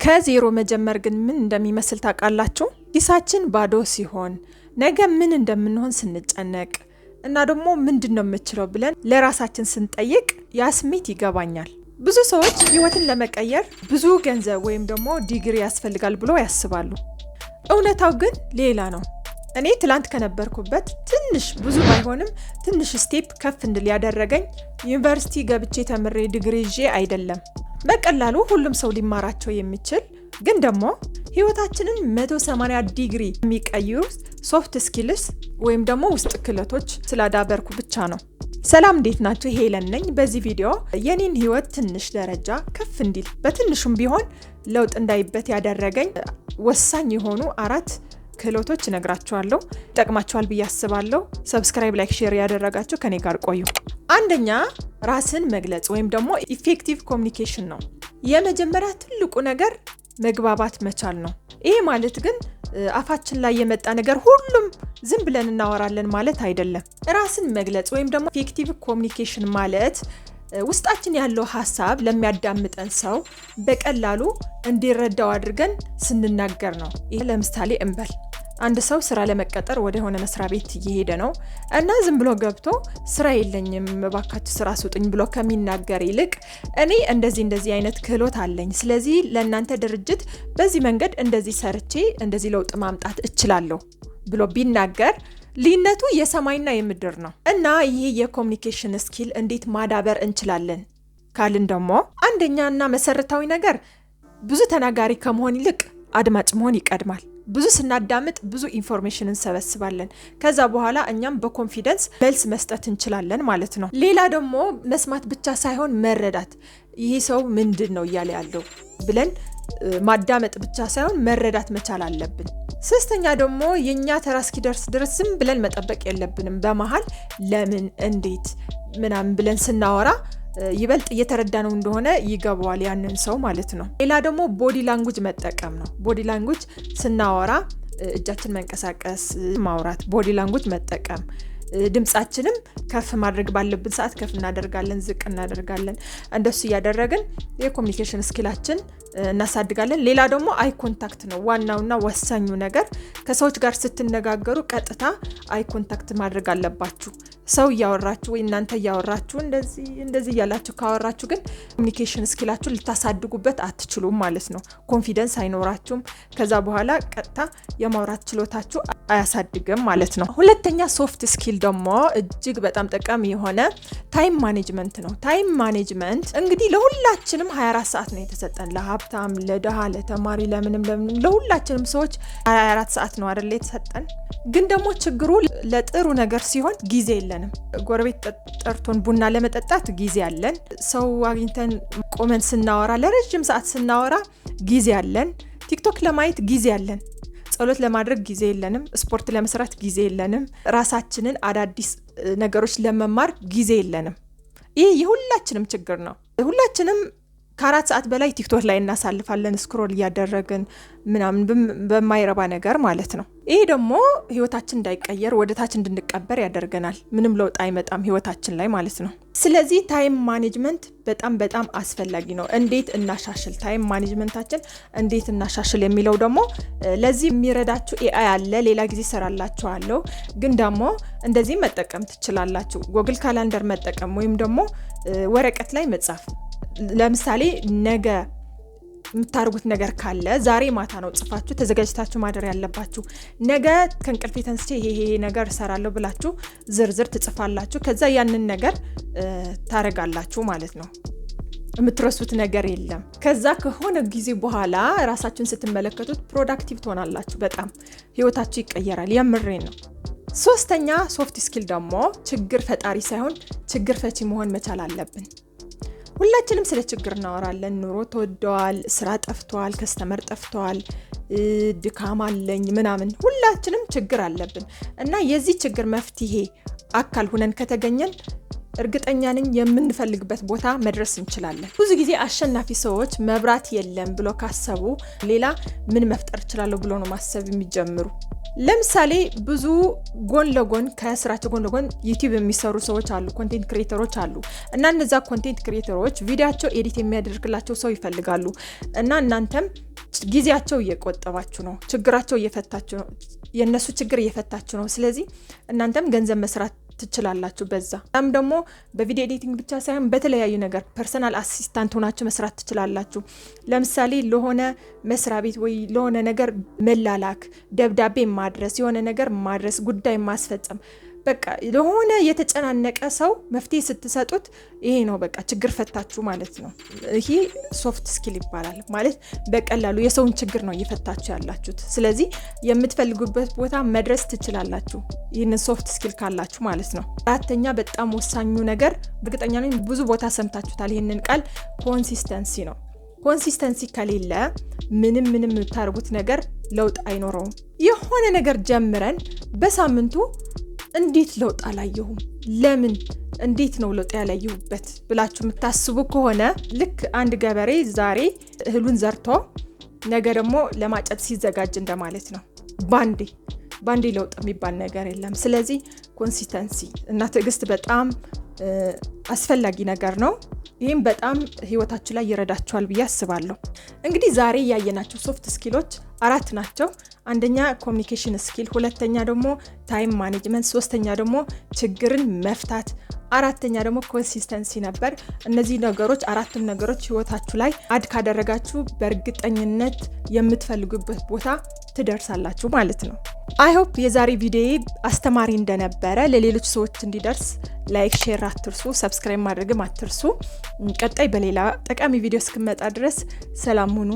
ከዜሮ መጀመር ግን ምን እንደሚመስል ታውቃላችሁ? ኪሳችን ባዶ ሲሆን ነገ ምን እንደምንሆን ስንጨነቅ እና ደግሞ ምንድነው የምችለው ብለን ለራሳችን ስንጠይቅ ያ ስሜት ይገባኛል። ብዙ ሰዎች ህይወትን ለመቀየር ብዙ ገንዘብ ወይም ደግሞ ዲግሪ ያስፈልጋል ብሎ ያስባሉ። እውነታው ግን ሌላ ነው። እኔ ትላንት ከነበርኩበት ትንሽ ብዙ ባይሆንም ትንሽ ስቴፕ ከፍ እንድል ያደረገኝ ዩኒቨርሲቲ ገብቼ ተምሬ ዲግሪ ይዤ አይደለም። በቀላሉ ሁሉም ሰው ሊማራቸው የሚችል ግን ደግሞ ህይወታችንን 180 ዲግሪ የሚቀይሩ ሶፍት ስኪልስ ወይም ደግሞ ውስጥ ክህሎቶች ስላዳበርኩ ብቻ ነው። ሰላም እንዴት ናችሁ? ሄለን ነኝ። በዚህ ቪዲዮ የኔን ህይወት ትንሽ ደረጃ ከፍ እንዲል በትንሹም ቢሆን ለውጥ እንዳይበት ያደረገኝ ወሳኝ የሆኑ 4 ክህሎቶች እነግራችኋለሁ። ይጠቅማችኋል ብዬ አስባለሁ። ሰብስክራይብ፣ ላይክ፣ ሼር ያደረጋችሁ ከኔ ጋር ቆዩ። አንደኛ ራስን መግለጽ ወይም ደግሞ ኢፌክቲቭ ኮሚኒኬሽን ነው። የመጀመሪያ ትልቁ ነገር መግባባት መቻል ነው። ይሄ ማለት ግን አፋችን ላይ የመጣ ነገር ሁሉም ዝም ብለን እናወራለን ማለት አይደለም። ራስን መግለጽ ወይም ደግሞ ኢፌክቲቭ ኮሚኒኬሽን ማለት ውስጣችን ያለው ሀሳብ ለሚያዳምጠን ሰው በቀላሉ እንዲረዳው አድርገን ስንናገር ነው። ይሄ ለምሳሌ እንበል አንድ ሰው ስራ ለመቀጠር ወደ ሆነ መስሪያ ቤት እየሄደ ነው እና ዝም ብሎ ገብቶ ስራ የለኝም እባካችሁ ስራ ስጡኝ ብሎ ከሚናገር ይልቅ እኔ እንደዚህ አይነት ክህሎት አለኝ፣ ስለዚህ ለእናንተ ድርጅት በዚህ መንገድ እንደዚህ ሰርቼ እንደዚህ ለውጥ ማምጣት እችላለሁ ብሎ ቢናገር ልዩነቱ የሰማይና የምድር ነው። እና ይሄ የኮሚኒኬሽን ስኪል እንዴት ማዳበር እንችላለን ካልን ደግሞ አንደኛና መሰረታዊ ነገር ብዙ ተናጋሪ ከመሆን ይልቅ አድማጭ መሆን ይቀድማል። ብዙ ስናዳምጥ ብዙ ኢንፎርሜሽን እንሰበስባለን። ከዛ በኋላ እኛም በኮንፊደንስ መልስ መስጠት እንችላለን ማለት ነው። ሌላ ደግሞ መስማት ብቻ ሳይሆን መረዳት፣ ይሄ ሰው ምንድን ነው እያለ ያለው ብለን ማዳመጥ ብቻ ሳይሆን መረዳት መቻል አለብን። ሶስተኛ ደግሞ የኛ ተራ እስኪደርስ ድረስ ዝም ብለን መጠበቅ የለብንም። በመሃል ለምን፣ እንዴት ምናምን ብለን ስናወራ ይበልጥ እየተረዳ ነው እንደሆነ ይገባዋል ያንን ሰው ማለት ነው። ሌላ ደግሞ ቦዲ ላንጉጅ መጠቀም ነው። ቦዲ ላንጉጅ ስናወራ እጃችን መንቀሳቀስ፣ ማውራት፣ ቦዲ ላንጉጅ መጠቀም። ድምጻችንም ከፍ ማድረግ ባለብን ሰዓት ከፍ እናደርጋለን፣ ዝቅ እናደርጋለን። እንደሱ እያደረግን የኮሚኒኬሽን ስኪላችን እናሳድጋለን። ሌላ ደግሞ አይ ኮንታክት ነው ዋናውና ወሳኙ ነገር። ከሰዎች ጋር ስትነጋገሩ ቀጥታ አይ ኮንታክት ማድረግ አለባችሁ። ሰው እያወራችሁ ወይ እናንተ እያወራችሁ እንደዚህ እያላችሁ ካወራችሁ ግን ኮሚኒኬሽን ስኪላችሁ ልታሳድጉበት አትችሉም ማለት ነው። ኮንፊደንስ አይኖራችሁም። ከዛ በኋላ ቀጥታ የማውራት ችሎታችሁ አያሳድግም ማለት ነው። ሁለተኛ ሶፍት ስኪል ደግሞ እጅግ በጣም ጠቃሚ የሆነ ታይም ማኔጅመንት ነው። ታይም ማኔጅመንት እንግዲህ ለሁላችንም 24 ሰዓት ነው የተሰጠን። ለሀብታም፣ ለድሃ፣ ለተማሪ፣ ለምንም ለሁላችንም ሰዎች 24 ሰዓት ነው አይደል የተሰጠን። ግን ደግሞ ችግሩ ለጥሩ ነገር ሲሆን ጊዜ የለንም። ጎረቤት ጠርቶን ቡና ለመጠጣት ጊዜ አለን። ሰው አግኝተን ቆመን ስናወራ ለረጅም ሰዓት ስናወራ ጊዜ አለን። ቲክቶክ ለማየት ጊዜ አለን። ጸሎት ለማድረግ ጊዜ የለንም። ስፖርት ለመስራት ጊዜ የለንም። ራሳችንን አዳዲስ ነገሮች ለመማር ጊዜ የለንም። ይህ የሁላችንም ችግር ነው። ሁላችንም ከ4 ሰዓት በላይ ቲክቶክ ላይ እናሳልፋለን፣ ስክሮል እያደረግን ምናምን በማይረባ ነገር ማለት ነው። ይሄ ደግሞ ህይወታችን እንዳይቀየር ወደ ታች እንድንቀበር ያደርገናል። ምንም ለውጥ አይመጣም ህይወታችን ላይ ማለት ነው። ስለዚህ ታይም ማኔጅመንት በጣም አስፈላጊ ነው። እንዴት እናሻሽል፣ ታይም ማኔጅመንታችን እንዴት እናሻሽል የሚለው ደግሞ ለዚህ የሚረዳችሁ ኤአይ አለ። ሌላ ጊዜ ሰራላችኋለሁ። ግን ደግሞ እንደዚህ መጠቀም ትችላላችሁ። ጎግል ካላንደር መጠቀም ወይም ደግሞ ወረቀት ላይ መጻፍ። ለምሳሌ ነገ የምታርጉት ነገር ካለ ዛሬ ማታ ነው ጽፋችሁ ተዘጋጅታችሁ ማደር ያለባችሁ። ነገ ከእንቅልፌ ተነስቼ ይሄ ነገር እሰራለሁ ብላችሁ ዝርዝር ትጽፋላችሁ። ከዛ ያንን ነገር ታረጋላችሁ ማለት ነው። የምትረሱት ነገር የለም። ከዛ ከሆነ ጊዜ በኋላ ራሳችሁን ስትመለከቱት ፕሮዳክቲቭ ትሆናላችሁ። በጣም ህይወታችሁ ይቀየራል። የምሬን ነው። ሶስተኛ ሶፍት ስኪል ደግሞ ችግር ፈጣሪ ሳይሆን ችግር ፈቺ መሆን መቻል አለብን። ሁላችንም ስለ ችግር እናወራለን። ኑሮ ተወደዋል፣ ስራ ጠፍቷል፣ ከስተመር ጠፍቷል፣ ድካም አለኝ ምናምን። ሁላችንም ችግር አለብን እና የዚህ ችግር መፍትሄ አካል ሆነን ከተገኘን እርግጠኛ ነኝ የምንፈልግበት ቦታ መድረስ እንችላለን። ብዙ ጊዜ አሸናፊ ሰዎች መብራት የለም ብሎ ካሰቡ ሌላ ምን መፍጠር እችላለሁ ብሎ ነው ማሰብ የሚጀምሩ። ለምሳሌ ብዙ ጎን ለጎን ከስራቸው ጎን ለጎን ዩቲዩብ የሚሰሩ ሰዎች አሉ፣ ኮንቴንት ክሬተሮች አሉ። እና እነዛ ኮንቴንት ክሬተሮች ቪዲዮአቸው ኤዲት የሚያደርግላቸው ሰው ይፈልጋሉ። እና እናንተም ጊዜያቸው እየቆጠባችሁ ነው፣ ችግራቸው እየፈታችሁ ነው፣ የነሱ ችግር እየፈታችሁ ነው። ስለዚህ እናንተም ገንዘብ መስራት ትችላላችሁ በዛ። ደግሞ በቪዲዮ ኤዲቲንግ ብቻ ሳይሆን በተለያዩ ነገር ፐርሰናል አሲስታንት ሆናችሁ መስራት ትችላላችሁ። ለምሳሌ ለሆነ መስሪያ ቤት ወይ ለሆነ ነገር መላላክ፣ ደብዳቤ ማድረስ፣ የሆነ ነገር ማድረስ፣ ጉዳይ ማስፈጸም፣ በቃ ለሆነ የተጨናነቀ ሰው መፍትሄ ስትሰጡት ይሄ ነው በቃ ችግር ፈታችሁ ማለት ነው። ይሄ ሶፍት ስኪል ይባላል። ማለት በቀላሉ የሰውን ችግር ነው እየፈታችሁ ያላችሁት። ስለዚህ የምትፈልጉበት ቦታ መድረስ ትችላላችሁ ይህንን ሶፍት ስኪል ካላችሁ ማለት ነው። አራተኛ በጣም ወሳኙ ነገር እርግጠኛ ነኝ ብዙ ቦታ ሰምታችሁታል ይህንን ቃል፣ ኮንሲስተንሲ ነው። ኮንሲስተንሲ ከሌለ ምንም የምታደርጉት ነገር ለውጥ አይኖረውም። የሆነ ነገር ጀምረን በሳምንቱ እንዴት ለውጥ አላየሁም፣ ለምን እንዴት ነው ለውጥ ያላየሁበት ብላችሁ የምታስቡ ከሆነ ልክ አንድ ገበሬ ዛሬ እህሉን ዘርቶ ነገ ደግሞ ለማጨድ ሲዘጋጅ እንደማለት ነው። ባንዴ ለውጥ የሚባል ነገር የለም። ስለዚህ ኮንሲስተንሲ እና ትዕግስት በጣም አስፈላጊ ነገር ነው። ይህም በጣም ህይወታችሁ ላይ ይረዳችኋል ብዬ አስባለሁ። እንግዲህ ዛሬ ያየናቸው ሶፍት ስኪሎች 4 ናቸው። አንደኛ ኮሚኒኬሽን ስኪል፣ ሁለተኛ ደግሞ ታይም ማኔጅመንት፣ ሶስተኛ ደግሞ ችግርን መፍታት፣ አራተኛ ደግሞ ኮንሲስተንሲ ነበር። እነዚህ ነገሮች 4ቱም ነገሮች ህይወታችሁ ላይ አድ ካደረጋችሁ በእርግጠኝነት የምትፈልጉበት ቦታ ትደርሳላችሁ ማለት ነው። አይ ሆፕ የዛሬ ቪዲዮ አስተማሪ እንደነበረ ለሌሎች ሰዎች እንዲደርስ ላይክ፣ ሼር አትርሱ፣ ሰብስክራይብ ማድረግም አትርሱ። ቀጣይ በሌላ ጠቃሚ ቪዲዮ እስክመጣ ድረስ ሰላም ሁኑ።